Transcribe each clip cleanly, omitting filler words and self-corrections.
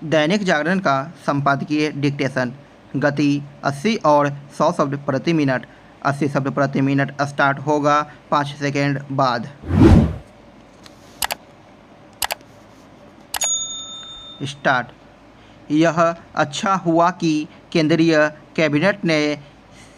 दैनिक जागरण का संपादकीय डिक्टेशन। गति 80 और 100 शब्द प्रति मिनट। 80 शब्द प्रति मिनट स्टार्ट होगा 5 सेकेंड बाद। स्टार्ट। यह अच्छा हुआ कि केंद्रीय कैबिनेट ने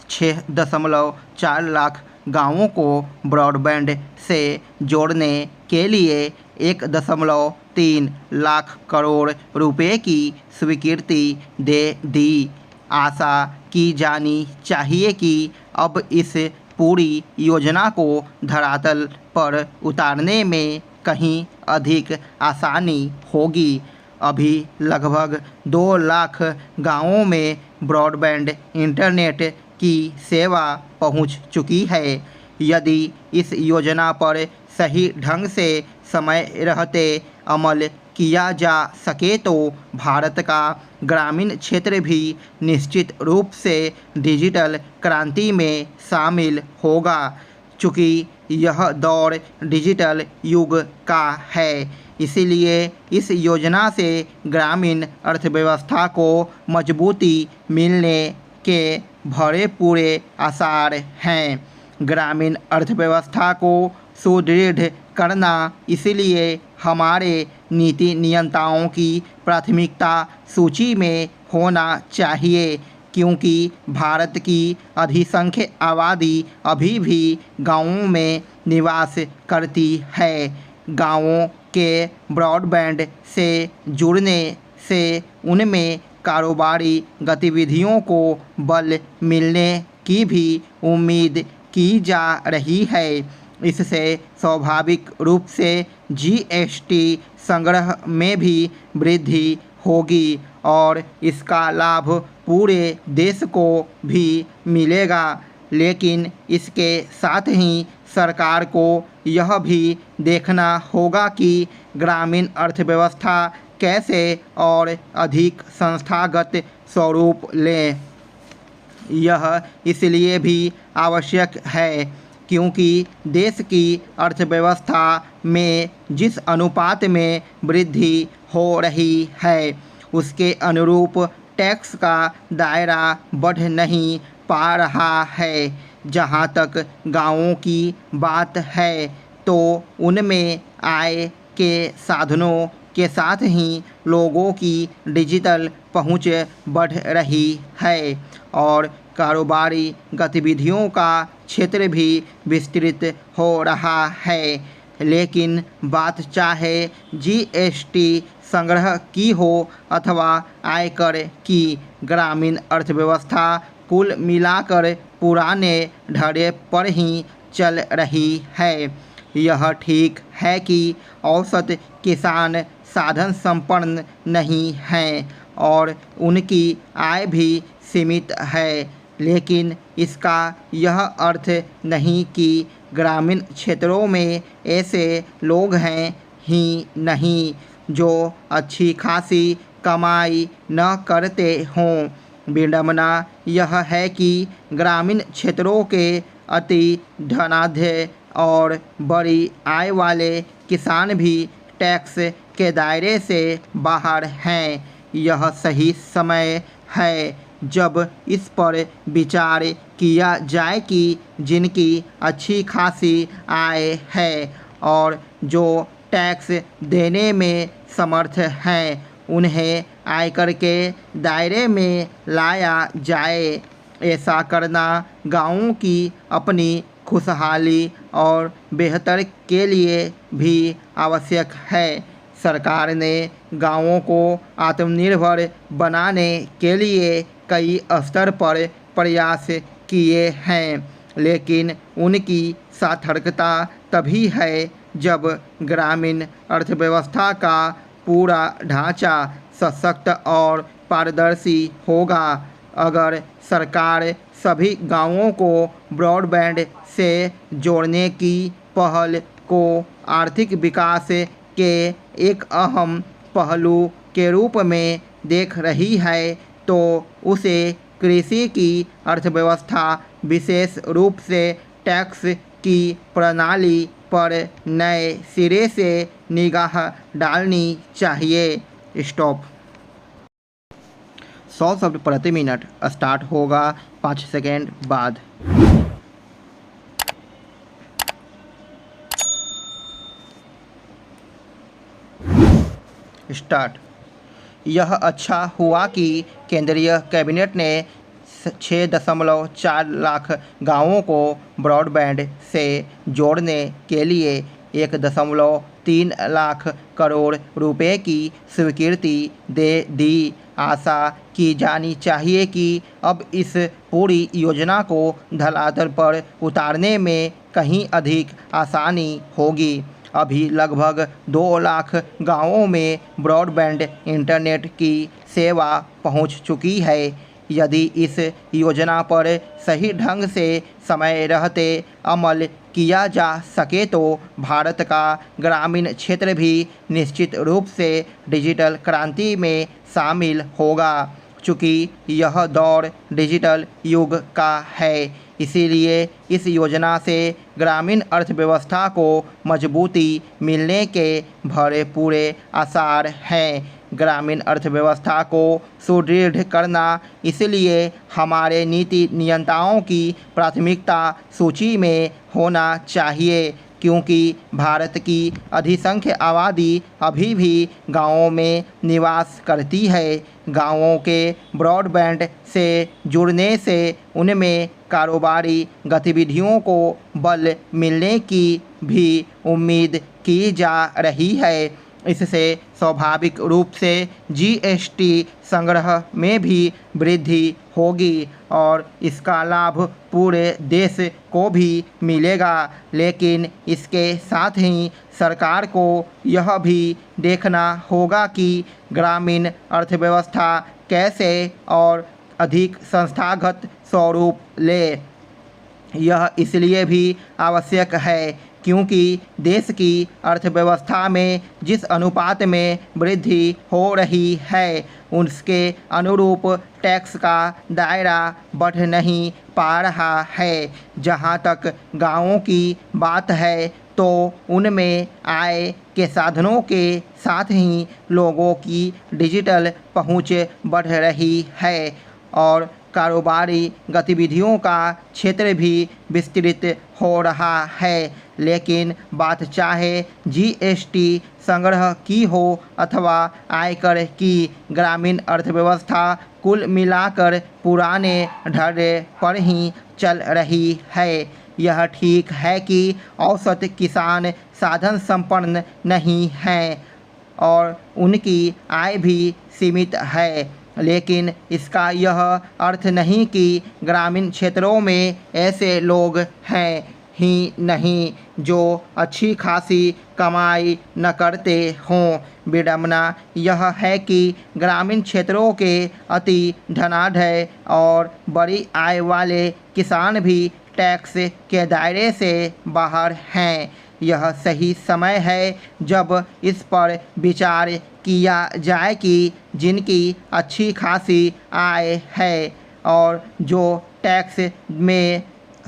6.4 लाख गांवों को ब्रॉडबैंड से जोड़ने के लिए 1.3 लाख करोड़ रुपए की स्वीकृति दे दी। आशा की जानी चाहिए कि अब इस पूरी योजना को धरातल पर उतारने में कहीं अधिक आसानी होगी। अभी लगभग 2 लाख गांवों में ब्रॉडबैंड इंटरनेट की सेवा पहुंच चुकी है। यदि इस योजना पर सही ढंग से समय रहते अमल किया जा सके तो भारत का ग्रामीण क्षेत्र भी निश्चित रूप से डिजिटल क्रांति में शामिल होगा। चूँकि यह दौर डिजिटल युग का है, इसलिए इस योजना से ग्रामीण अर्थव्यवस्था को मजबूती मिलने के भरे पूरे आसार हैं। ग्रामीण अर्थव्यवस्था को सुदृढ़ करना इसलिए हमारे नीति नियंताओं की प्राथमिकता सूची में होना चाहिए, क्योंकि भारत की अधिसंख्य आबादी अभी भी गांवों में निवास करती है। गांवों के ब्रॉडबैंड से जुड़ने से उनमें कारोबारी गतिविधियों को बल मिलने की भी उम्मीद की जा रही है। इससे स्वाभाविक रूप से जीएसटी संग्रह में भी वृद्धि होगी और इसका लाभ पूरे देश को भी मिलेगा। लेकिन इसके साथ ही सरकार को यह भी देखना होगा कि ग्रामीण अर्थव्यवस्था कैसे और अधिक संस्थागत स्वरूप ले। यह इसलिए भी आवश्यक है क्योंकि देश की अर्थव्यवस्था में जिस अनुपात में वृद्धि हो रही है, उसके अनुरूप टैक्स का दायरा बढ़ नहीं पा रहा है। जहाँ तक गांवों की बात है तो उनमें आय के साधनों के साथ ही लोगों की डिजिटल पहुँच बढ़ रही है और कारोबारी गतिविधियों का क्षेत्र भी विस्तृत हो रहा है। लेकिन बात चाहे जीएसटी संग्रह की हो अथवा आयकर की, ग्रामीण अर्थव्यवस्था कुल मिलाकर पुराने ढर्रे पर ही चल रही है। यह ठीक है कि औसत किसान साधन संपन्न नहीं हैं और उनकी आय भी सीमित है, लेकिन इसका यह अर्थ नहीं कि ग्रामीण क्षेत्रों में ऐसे लोग हैं ही नहीं जो अच्छी खासी कमाई न करते हों। विडंबना यह है कि ग्रामीण क्षेत्रों के अति धनाढ्य और बड़ी आय वाले किसान भी टैक्स के दायरे से बाहर हैं। यह सही समय है जब इस पर विचार किया जाए कि जिनकी अच्छी खासी आय है और जो टैक्स देने में समर्थ हैं, उन्हें आयकर के दायरे में लाया जाए। ऐसा करना गांवों की अपनी खुशहाली और बेहतर के लिए भी आवश्यक है। सरकार ने गांवों को आत्मनिर्भर बनाने के लिए कई स्तर पर प्रयास किए हैं, लेकिन उनकी सार्थकता तभी है जब ग्रामीण अर्थव्यवस्था का पूरा ढांचा सशक्त और पारदर्शी होगा। अगर सरकार सभी गांवों को ब्रॉडबैंड से जोड़ने की पहल को आर्थिक विकास के एक अहम पहलू के रूप में देख रही है तो उसे कृषि की अर्थव्यवस्था, विशेष रूप से टैक्स की प्रणाली पर नए सिरे से निगाह डालनी चाहिए। स्टॉप। 100 शब्द प्रति मिनट स्टार्ट होगा 5 सेकेंड बाद। स्टार्ट। यह अच्छा हुआ कि केंद्रीय कैबिनेट ने 6.4 लाख गांवों को ब्रॉडबैंड से जोड़ने के लिए 1.3 लाख करोड़ रुपए की स्वीकृति दे दी। आशा की जानी चाहिए कि अब इस पूरी योजना को धरातल पर उतारने में कहीं अधिक आसानी होगी। अभी लगभग 2 लाख गांवों में ब्रॉडबैंड इंटरनेट की सेवा पहुंच चुकी है। यदि इस योजना पर सही ढंग से समय रहते अमल किया जा सके तो भारत का ग्रामीण क्षेत्र भी निश्चित रूप से डिजिटल क्रांति में शामिल होगा। चूँकि यह दौर डिजिटल युग का है, इसीलिए इस योजना से ग्रामीण अर्थव्यवस्था को मजबूती मिलने के भरे पूरे आसार हैं। ग्रामीण अर्थव्यवस्था को सुदृढ़ करना इसलिए हमारे नीति नियंताओं की प्राथमिकता सूची में होना चाहिए, क्योंकि भारत की अधिसंख्य आबादी अभी भी गांवों में निवास करती है। गांवों के ब्रॉडबैंड से जुड़ने से उनमें कारोबारी गतिविधियों को बल मिलने की भी उम्मीद की जा रही है। इससे स्वाभाविक रूप से जीएसटी संग्रह में भी वृद्धि होगी और इसका लाभ पूरे देश को भी मिलेगा। लेकिन इसके साथ ही सरकार को यह भी देखना होगा कि ग्रामीण अर्थव्यवस्था कैसे और अधिक संस्थागत स्वरूप ले। यह इसलिए भी आवश्यक है क्योंकि देश की अर्थव्यवस्था में जिस अनुपात में वृद्धि हो रही है उसके अनुरूप टैक्स का दायरा बढ़ नहीं पा रहा है। जहां तक गांवों की बात है तो उनमें आय के साधनों के साथ ही लोगों की डिजिटल पहुंच बढ़ रही है और कारोबारी गतिविधियों का क्षेत्र भी विस्तृत हो रहा है। लेकिन बात चाहे जीएसटी संग्रह की हो अथवा आयकर की, ग्रामीण अर्थव्यवस्था कुल मिलाकर पुराने ढर्रे पर ही चल रही है। यह ठीक है कि औसत किसान साधन संपन्न नहीं हैं और उनकी आय भी सीमित है, लेकिन इसका यह अर्थ नहीं कि ग्रामीण क्षेत्रों में ऐसे लोग हैं ही नहीं जो अच्छी खासी कमाई न करते हों। विडंबना यह है कि ग्रामीण क्षेत्रों के अति धनाढ्य और बड़ी आय वाले किसान भी टैक्स के दायरे से बाहर हैं। यह सही समय है जब इस पर विचार किया जाए कि जिनकी अच्छी खासी आय है और जो टैक्स में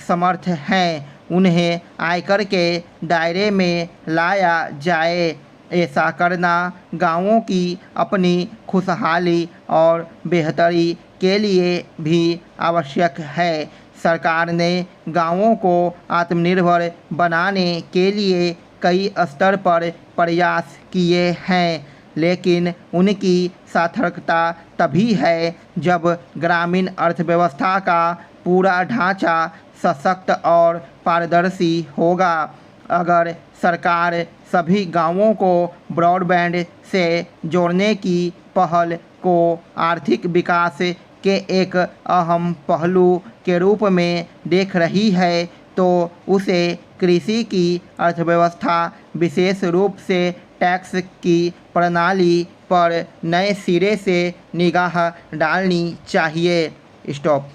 समर्थ हैं उन्हें आयकर के दायरे में लाया जाए। ऐसा करना गांवों की अपनी खुशहाली और बेहतरी के लिए भी आवश्यक है। सरकार ने गांवों को आत्मनिर्भर बनाने के लिए कई स्तर पर प्रयास किए हैं, लेकिन उनकी सार्थकता तभी है जब ग्रामीण अर्थव्यवस्था का पूरा ढांचा सशक्त और पारदर्शी होगा। अगर सरकार सभी गांवों को ब्रॉडबैंड से जोड़ने की पहल को आर्थिक विकास के एक अहम पहलू के रूप में देख रही है तो उसे कृषि की अर्थव्यवस्था, विशेष रूप से टैक्स की प्रणाली पर नए सिरे से निगाह डालनी चाहिए। स्टॉप।